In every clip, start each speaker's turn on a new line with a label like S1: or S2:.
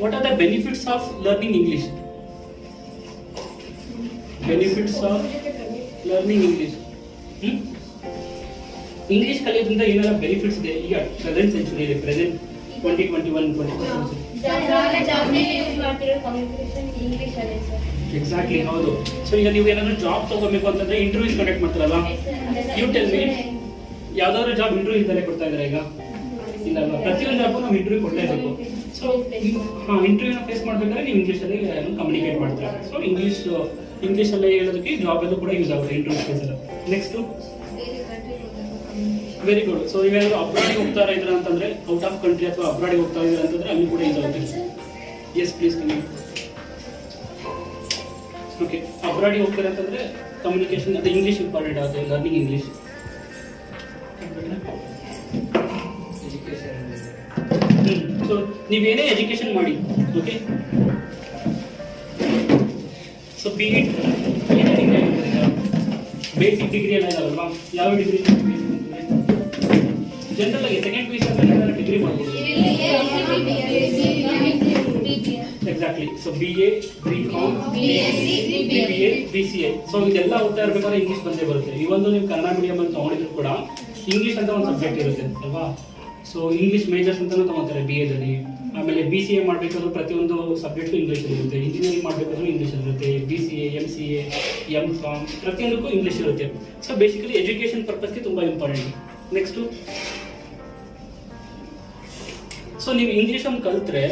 S1: What are the benefits of learning English? Benefits of learning English. English ಕಲಿಯೋದ್ರಿಂದ ಏನೆಲ್ಲ benefits ಇದೆ ಈಗ present century ಇದೆ, ಪ್ರೆಸೆಂಟ್ 2021 ಎಕ್ಸಾಕ್ಟ್ಲಿ ಹೌದು. ಸೊ ಈಗ ನೀವು ಏನಾದ್ರು ಜಾಬ್ ತಗೋಬೇಕು ಅಂತಂದ್ರೆ ಇಂಟರ್ವ್ಯೂಸ್ ಕಂಡಕ್ಟ್ ಮಾಡ್ತಾರಲ್ಲ, ಯು ಟೆಲ್ ಮಿ ಯಾವ್ದಾದ್ರು ಜಾಬ್ ಇಂಟರ್ವ್ಯೂ ಇದ್ದಲ್ಲೇ ಕೊಡ್ತಾ ಇದ್ದಾರೆ ಈಗ? ಇಲ್ಲ ಅಲ್ವಾ? ಪ್ರತಿಯೊಂದು ಜಾಬ್ ನಾವು ಇಂಟರ್ವ್ಯೂ ಕೊಡ್ತಾ ಇರಬೇಕು. ಸೊ ಇಂಟರ್ವ್ಯೂನ ಫೇಸ್ ಮಾಡ್ಬೇಕಾದ್ರೆ ನೀವು ಇಂಗ್ಲೀಷಲ್ಲಿ ಕಮ್ಯುನಿಕೇಟ್ ಮಾಡ್ತಾರೆ. ಸೊ ಇಂಗ್ಲೀಷಲ್ಲೇ ಹೇಳೋದಕ್ಕೆ ಜಾಬ್ ಎಲ್ಲೂ ಕೂಡ ಯೂಸ್ ಆಗುತ್ತೆ ಇಂಟರ್ವ್ಯೂ ಫೇಸಲ್ಲಿ. Next very good. ಸೊ ಇವೇನಾದ್ರು ಅಬ್ರಾಡಿಗೆ ಹೋಗ್ತಾ ಇದ್ರ ಅಂತಂದ್ರೆ, ಔಟ್ ಆಫ್ ಕಂಟ್ರಿ ಅಥವಾ ಅಬ್ರಾಡಿಗೆ ಹೋಗ್ತಾ ಇದ್ರ ಅಂತಂದ್ರೆ ಅಲ್ಲಿ ಕೂಡ ಯೂಸ್ ಆಗುತ್ತೆ. ಎಸ್ ಪ್ಲೀಸ್ ಕಮ್ಮಿ. ಓಕೆ, ಅಬ್ರಾಡಿಗೆ ಹೋಗ್ತಾರೆ ಅಂತಂದ್ರೆ ಕಮ್ಯುನಿಕೇಶನ್ ಅದು ಇಂಗ್ಲೀಷ್ ಇಂಪಾರ್ಟೆಂಟ್ ಆಗುತ್ತೆ, ಲರ್ನಿಂಗ್ ಇಂಗ್ಲೀಷ್. ಸೊ ನೀವೇನೇ ಎಜುಕೇಶನ್ ಮಾಡಿ, ಓಕೆ, ಸೊ ಬಿ ಇಟ್ ಏನೇ ಡಿಗ್ರಿ ಬೇಸಿಕ್ ಡಿಗ್ರಿ ಎಲ್ಲ ಇದಾವಲ್ವಾ, ಯಾವ ಡಿಗ್ರಿ ಜನರಲ್ ಆಗಿ ಸೆಕೆಂಡ್ ಪಿ ಯು ಡಿಗ್ರಿ ಮಾಡ್ಬೋದು. Exactly. So BA, BCom, BBA, BCA. So ಇದೆಲ್ಲ ಓದ್ತಾ ಇರ್ಬೇಕಾದ್ರೆ ಇಂಗ್ಲೀಷ್ ಬಂದೇ ಬರುತ್ತೆ. ಈ ಒಂದು ನೀವು ಕನ್ನಡ ಮೀಡಿಯಂ ಅಂತ ತಗೊಂಡಿದ್ರು ಕೂಡ ಇಂಗ್ಲೀಷ್ ಅಂತ ಒಂದು ಸಬ್ಜೆಕ್ಟ್ ಇರುತ್ತೆ ಅಲ್ವಾ? ಸೊ ಇಂಗ್ಲೀಷ್ ಮೇಜರ್ಸ್ ಅಂತಾನು ತಗೋತಾರೆ BA ದಲ್ಲಿ. ಆಮೇಲೆ BCA ಮಾಡಬೇಕಾದ್ರೂ ಪ್ರತಿಯೊಂದು ಸಬ್ಜೆಕ್ಟು ಇಂಗ್ಲೀಷ್ ಇರುತ್ತೆ. ಇಂಜಿನಿಯರಿಂಗ್ ಮಾಡಬೇಕಾದ್ರೂ ಇಂಗ್ಲೀಷ್ ಇರುತ್ತೆ. BCA, MCA, M.Com ಪ್ರತಿಯೊಂದಕ್ಕೂ ಇಂಗ್ಲೀಷ್ ಇರುತ್ತೆ. ಸೊ ಬೇಸಿಕಲಿ ಎಜುಕೇಶನ್ ಪರ್ಪಸ್ಗೆ ತುಂಬ ಇಂಪಾರ್ಟೆಂಟ್. ನೆಕ್ಸ್ಟು, ಸೊ ನೀವು ಇಂಗ್ಲೀಷ್ ಅನ್ನು ಕಲಿತ್ರೆ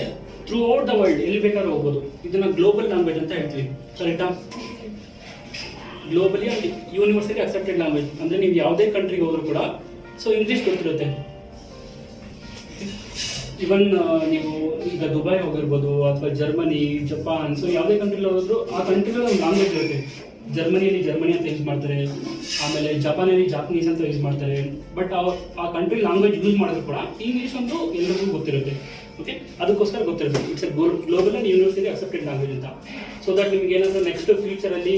S1: ಥ್ರೂ ಔಟ್ ದ ವರ್ಲ್ಡ್ ಎಲ್ಲಿ ಬೇಕಾದ್ರೂ ಹೋಗ್ಬೋದು. ಇದನ್ನ ಗ್ಲೋಬಲ್ ಲ್ಯಾಂಗ್ವೇಜ್ ಅಂತ ಹೇಳ್ತೀವಿ, ಕರೆಕ್ಟಾ? ಗ್ಲೋಬಲಿ ಯೂನಿವರ್ಸಲಿ ಅಕ್ಸೆಪ್ಟೆಡ್ ಲ್ಯಾಂಗ್ವೇಜ್ ಅಂದ್ರೆ ನೀವು ಯಾವುದೇ ಕಂಟ್ರಿಗೆ ಹೋದ್ರು ಕೂಡ ಸೊ ಇಂಗ್ಲೀಷ್ ಗೊತ್ತಿರುತ್ತೆ. ಇವನ್ ನೀವು ಈಗ ದುಬೈ ಹೋಗಿರ್ಬೋದು ಅಥವಾ ಜರ್ಮನಿ, ಜಪಾನ್, ಸೊ ಯಾವುದೇ ಕಂಟ್ರಿಲಿ ಹೋದ್ರು ಆ ಕಂಟ್ರಿలో ಒಂದು ಲ್ಯಾಂಗ್ವೇಜ್ ಇರುತ್ತೆ. ಜರ್ಮನಿಯಲ್ಲಿ ಜರ್ಮನಿ ಅಂತ ಯೂಸ್ ಮಾಡ್ತಾರೆ, ಆಮೇಲೆ ಜಪಾನಲ್ಲಿ ಜಾಪನೀಸ್ ಅಂತ ಯೂಸ್ ಮಾಡ್ತಾರೆ. ಬಟ್ ಆ ಕಂಟ್ರಿ ಲ್ಯಾಂಗ್ವೇಜ್ ಯೂಸ್ ಮಾಡಿದ್ರು ಕೂಡ ಇಂಗ್ಲೀಷ್ ಒಂದು ಎಲ್ಲರಿಗೂ ಗೊತ್ತಿರುತ್ತೆ. ಓಕೆ, ಅದಕ್ಕೋಸ್ಕರ ಗೊತ್ತಿರುತ್ತೆ. It's A global and universally accepted language ಅಂತ. ಸೊ ದಟ್ ನಿಮ್ಗೆ ಏನಾದರೂ ನೆಕ್ಸ್ಟ್ ಫ್ಯೂಚರಲ್ಲಿ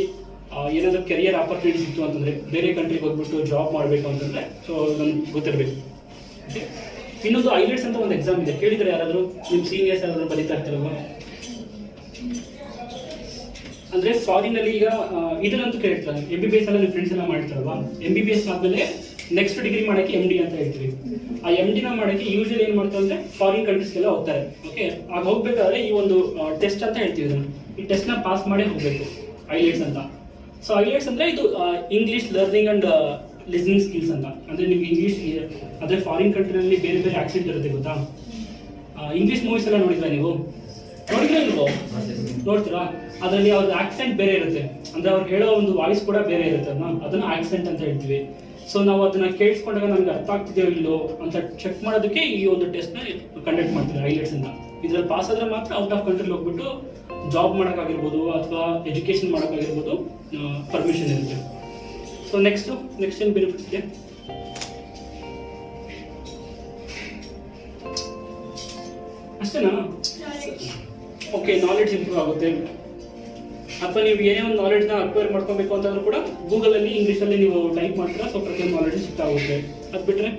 S1: ಏನಾದರೂ ಕೆರಿಯರ್ ಆಪರ್ಚುನಿಟೀಸ್ ಇತ್ತು ಅಂತಂದ್ರೆ, ಬೇರೆ ಕಂಟ್ರಿಗೆ ಹೋಗ್ಬಿಟ್ಟು ಜಾಬ್ ಮಾಡಬೇಕು ಅಂತಂದ್ರೆ ಸೊ ನಮ್ಗೆ ಗೊತ್ತಿರಬೇಕು. ಓಕೆ, ಇನ್ನೊಂದು ಐಲೆಟ್ಸ್ ಅಂತ ಒಂದು ಎಕ್ಸಾಮ್ ಇದೆ, ಕೇಳಿದ್ರೆ ಯಾರಾದರೂ ನಿಮ್ಮ ಸೀನಿಯರ್ಸ್ ಯಾರಾದರೂ ಬರೀತಾ ಇರ್ತಾರಲ್ವಾ? ಅಂದ್ರೆ ಫಾರಿನ್ ಅಲ್ಲಿ ಈಗ ಇದನ್ನಂತೂ ಕೇಳ್ತಾರೆ, MBBS ಎಲ್ಲ ನಿಮ್ಮ ಫ್ರೆಂಡ್ಸ್ ಎಲ್ಲ ಮಾಡ್ತಾರಲ್ವಾ? MBBS ಆದ್ಮೇಲೆ ನೆಕ್ಸ್ಟ್ ಡಿಗ್ರಿ ಮಾಡಕ್ಕೆ MD ಅಂತ ಹೇಳ್ತೀವಿ. ಆ MD ಮಾಡಕ್ಕೆ ಯೂಶಲಿ ಏನ್ ಮಾಡ್ತಾರೆ ಅಂದ್ರೆ ಫಾರಿನ್ ಕಂಟ್ರೀಸ್ಗೆಲ್ಲ ಹೋಗ್ತಾರೆ. ಓಕೆ, ಆಗ ಹೋಗ್ಬೇಕಾದ್ರೆ ಈ ಒಂದು ಟೆಸ್ಟ್ ಅಂತ ಹೇಳ್ತೀವಿ, ಇದನ್ನು ಈ ಟೆಸ್ಟ್ ನ ಪಾಸ್ ಮಾಡೇ ಹೋಗ್ಬೇಕು, ಐಲೆಟ್ಸ್ ಅಂತ. ಸೊ ಐಲೆಟ್ಸ್ ಅಂದ್ರೆ ಇದು English learning and listening skills ಅಂತ. ಅಂದ್ರೆ ನಿಮ್ಗೆ ಇಂಗ್ಲಿಷ್ ಅಂದ್ರೆ ಫಾರಿನ್ ಕಂಟ್ರಿಯಲ್ಲಿ ಬೇರೆ ಬೇರೆ ಆಕ್ಸೆಂಟ್ ಇರುತ್ತೆ, ಗೊತ್ತಾ? ಇಂಗ್ಲಿಷ್ ಮೂವೀಸ್ ಎಲ್ಲ ನೋಡಿದ್ರಾ ನೀವು? ನೋಡಿದ್ರೆ ನೀವು ನೋಡ್ತೀರಾ? ಅದರಲ್ಲಿ ಅವ್ರದ್ದು ಆಕ್ಸೆಂಟ್ ಬೇರೆ ಇರುತ್ತೆ, ಅಂದ್ರೆ ಅವ್ರು ಹೇಳೋ ಒಂದು ವಾಯ್ಸ್ ಕೂಡ ಬೇರೆ ಇರುತ್ತೆ, ಅದನ್ನ ಆಕ್ಸೆಂಟ್ ಅಂತ ಹೇಳ್ತೀವಿ. ಸೊ ನಾವು ಅದನ್ನ ಕೇಳಿಸ್ಕೊಂಡಾಗ ನಮ್ಗೆ ಅರ್ಥ ಆಗ್ತಿದೆಯೋ ಇಲ್ಲೋ ಅಂತ ಚೆಕ್ ಮಾಡೋದಕ್ಕೆ ಈ ಒಂದು ಟೆಸ್ಟ್ ನ ಕಂಡಕ್ಟ್ ಮಾಡ್ತೀವಿ, ಐಲೆಟ್ಸ್ ಅಂತ. ಇದ್ರಲ್ಲಿ ಪಾಸ್ ಆದ್ರೆ ಮಾತ್ರ ಔಟ್ ಆಫ್ ಕಂಟ್ರಿ ಹೋಗ್ಬಿಟ್ಟು ಜಾಬ್ ಮಾಡೋಕ್ಕಾಗಿರ್ಬೋದು ಅಥವಾ ಎಜುಕೇಶನ್ ಮಾಡೋಕ್ಕಾಗಿರ್ಬೋದು ಪರ್ಮಿಷನ್ ಇರುತ್ತೆ. ಸೊ ನೆಕ್ಸ್ಟ್ ಏನು ಬೆನಿಫಿಟ್ಸ್ ಇದೆ? ಅಷ್ಟೇನಾ? ಓಕೆ, ನಾಲೆಡ್ಜ್ ಇಂಪ್ರೂವ್ ಆಗುತ್ತೆ. ಅಥವಾ ನೀವು ಏನೇ ಒಂದು ನಾಲೆಡ್ಜ್ನ ಅಕ್ವೈರ್ ಮಾಡ್ಕೋಬೇಕು ಅಂತಂದ್ರೂ ಕೂಡ ಗೂಗಲಲ್ಲಿ ಇಂಗ್ಲೀಷಲ್ಲಿ ನೀವು ಟೈಪ್ ಮಾಡ್ತೀರಾ, ಸೊ ಪ್ರತಿಯೊಂದು ನಾಲೆಡ್ಜ್ ಸಿಕ್ಕಾಗುತ್ತೆ. ಅದು ಬಿಟ್ಟರೆ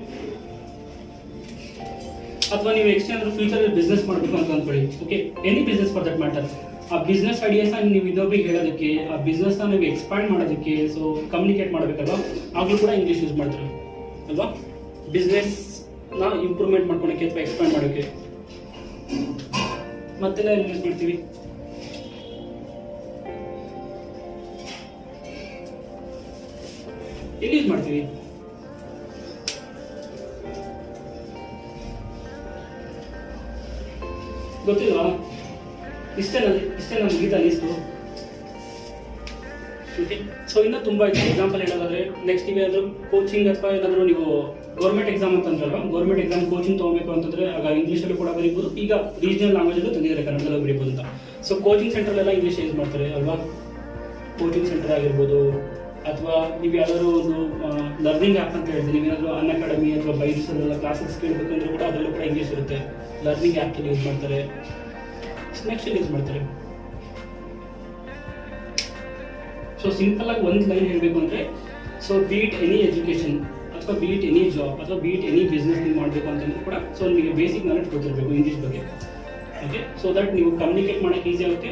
S1: ಅಥವಾ ನೀವು ಎಕ್ಸ್ಟೆಂಡ್ ಫ್ಯೂಚರಲ್ಲಿ ಬಿಸ್ನೆಸ್ ಮಾಡಬೇಕು ಅಂತ ಅಂದ್ಕೊಳ್ಳಿ. Okay, any business for that matter. ಆ ಬಿಸ್ನೆಸ್ ಐಡಿಯಾಸ್ನ ನೀವು ಇನ್ನೊಬ್ರಿಗೆ ಹೇಳೋದಕ್ಕೆ, ಆ ಬಿಸ್ನೆಸ್ನ ನೀವು ಎಕ್ಸ್ಪ್ಯಾಂಡ್ ಮಾಡೋದಕ್ಕೆ, ಸೊ ಕಮ್ಯುನಿಕೇಟ್ ಮಾಡಬೇಕಲ್ವಾ, ಆಗಲೂ ಕೂಡ ಇಂಗ್ಲೀಷ್ ಯೂಸ್ ಮಾಡ್ತಾರೆ ಅಲ್ವಾ? ಬಿಸ್ನೆಸ್ನ ಇಂಪ್ರೂವ್ಮೆಂಟ್ ಮಾಡ್ಕೊಳಕ್ಕೆ ಅಥವಾ ಎಕ್ಸ್ಪ್ಯಾಂಡ್ ಮಾಡೋಕ್ಕೆ ಮತ್ತೆಲ್ಲ ಯೂಸ್ ಮಾಡ್ತೀವಿ. ಎಲ್ಲಿ ಯೂಸ್ ಮಾಡ್ತೀವಿ? ಗೊತ್ತಿಲ್ವಾ? ಇಷ್ಟೇ ನಮ್ಗೆ ಗೀತಾ ಲಿಸ್ಟು. ಓಕೆ, ಸೊ ಇನ್ನೂ ತುಂಬ ಇದೆ. ಎಕ್ಸಾಂಪಲ್ ಹೇಳೋದಾದ್ರೆ ನೆಕ್ಸ್ಟ್ ಏನಾದರೂ ಕೋಚಿಂಗ್ ಅಥವಾ ಏನಾದರೂ ನೀವು ಗೌರ್ಮೆಂಟ್ ಎಕ್ಸಾಮ್ ಅಂತಂದ್ರಲ್ವಾ, ಗೌರ್ಮೆಂಟ್ ಎಕ್ಸಾಮ್ ಕೋಚಿಂಗ್ ತೊಗೋಬೇಕು ಅಂತಂದ್ರೆ ಆಗ ಇಂಗ್ಲೀಷಲ್ಲೂ ಕೂಡ ಬರೀಬೋದು. ಈಗ ರೀಜನಲ್ ಲ್ಯಾಂಗ್ವೇಜಲ್ಲೂ ತಂದಿದ್ದಾರೆ, ಕನ್ನಡದಲ್ಲೂ ಬರೀಬೋದು ಅಂತ. ಸೊ ಕೋಚಿಂಗ್ ಸೆಂಟ್ರಲ್ಲೆಲ್ಲ ಇಂಗ್ಲೀಷ್ ಯೂಸ್ ಮಾಡ್ತಾರೆ ಅಲ್ವಾ? ಕೋಚಿಂಗ್ ಸೆಂಟರ್ ಆಗಿರ್ಬೋದು, ಅಥವಾ ನೀವು ಯಾವ್ದಾದ್ರು ಒಂದು ಲರ್ನಿಂಗ್ ಆ್ಯಪ್ ಅಂತ ಹೇಳ್ತೀವಿ, ನೀವೇನಾದರೂ ಅನ್ ಅಕಾಡೆಮಿ ಅಥವಾ ಬೈಜೂಸಲ್ಲೆಲ್ಲ ಕ್ಲಾಸಸ್ ಕೇಳಬೇಕಂದ್ರೆ ಕೂಡ ಅದರಲ್ಲೂ ಕೂಡ ಇಂಗ್ಲೀಷ್ ಇರುತ್ತೆ. ಲರ್ನಿಂಗ್ ಆ್ಯಪ್ನಲ್ಲಿ ಯೂಸ್ ಮಾಡ್ತಾರೆ, ನೆಕ್ಸ್ಟ್ ಯೂಸ್ ಮಾಡ್ತಾರೆ. ಸೊ ಸಿಂಪಲ್ ಆಗಿ ಒಂದು ಲೈನ್ ಹೇಳಬೇಕು ಅಂದರೆ, ಸೊ ಬೀಟ್ ಎನಿ ಎಜುಕೇಷನ್ ಅಥವಾ ಬೀಟ್ ಎನಿ ಜಾಬ್ ಅಥವಾ ಬೀಟ್ ಎನಿ ಬಿಸ್ನೆಸ್ ನೀವು ಮಾಡಬೇಕು ಅಂತಂದ್ರೂ ಕೂಡ ಸೊ ನಿಮಗೆ ಬೇಸಿಕ್ ನಾಲೆಡ್ಜ್ ಗೊತ್ತಿರಬೇಕು ಇಂಗ್ಲೀಷ್ ಬಗ್ಗೆ. ಓಕೆ, ಸೊ ದಟ್ ನೀವು ಕಮ್ಯುನಿಕೇಟ್ ಮಾಡೋಕ್ಕೆ ಈಸಿ ಆಗುತ್ತೆ.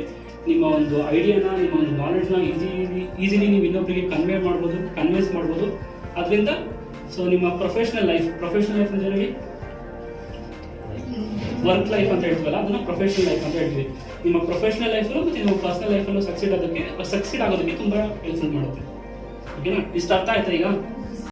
S1: ನಿಮ್ಮ ಒಂದು ಐಡಿಯಾನ, ನಿಮ್ಮ ಒಂದು ನಾಲೆಡ್ಜ್ನ ಈಸಿಲಿ ನೀವು ಇನ್ನೊಬ್ಬರಿಗೆ ಕನ್ವಿನ್ಸ್ ಮಾಡ್ಬೋದು. ಅದರಿಂದ ಸೊ ನಿಮ್ಮ ಪ್ರೊಫೆಷನಲ್ ಲೈಫ್ ಅಂತ ಹೇಳಿ ವರ್ಕ್ ಲೈಫ್ ಅಂತ ಹೇಳ್ತೀವಲ್ಲ, ಅದನ್ನ ಪ್ರೊಫೆಷನಲ್ ಲೈಫ್ ಅಂತ ಹೇಳ್ತೀವಿ. ನಿಮ್ಮ ಪ್ರೊಫೆಷನಲ್ ಲೈಫಲ್ಲೂ ಮತ್ತು ನಿಮ್ಮ ಪರ್ಸನಲ್ ಲೈಫಲ್ಲೂ ಸಕ್ಸೀಡ್ ಆಗೋದಕ್ಕೆ ತುಂಬ ಹೆಲ್ಪ್ಫುಲ್ ಮಾಡುತ್ತೆ. ಓಕೆನಾ? ಇಷ್ಟು ಅರ್ಥ ಆಯ್ತಾ ಈಗ?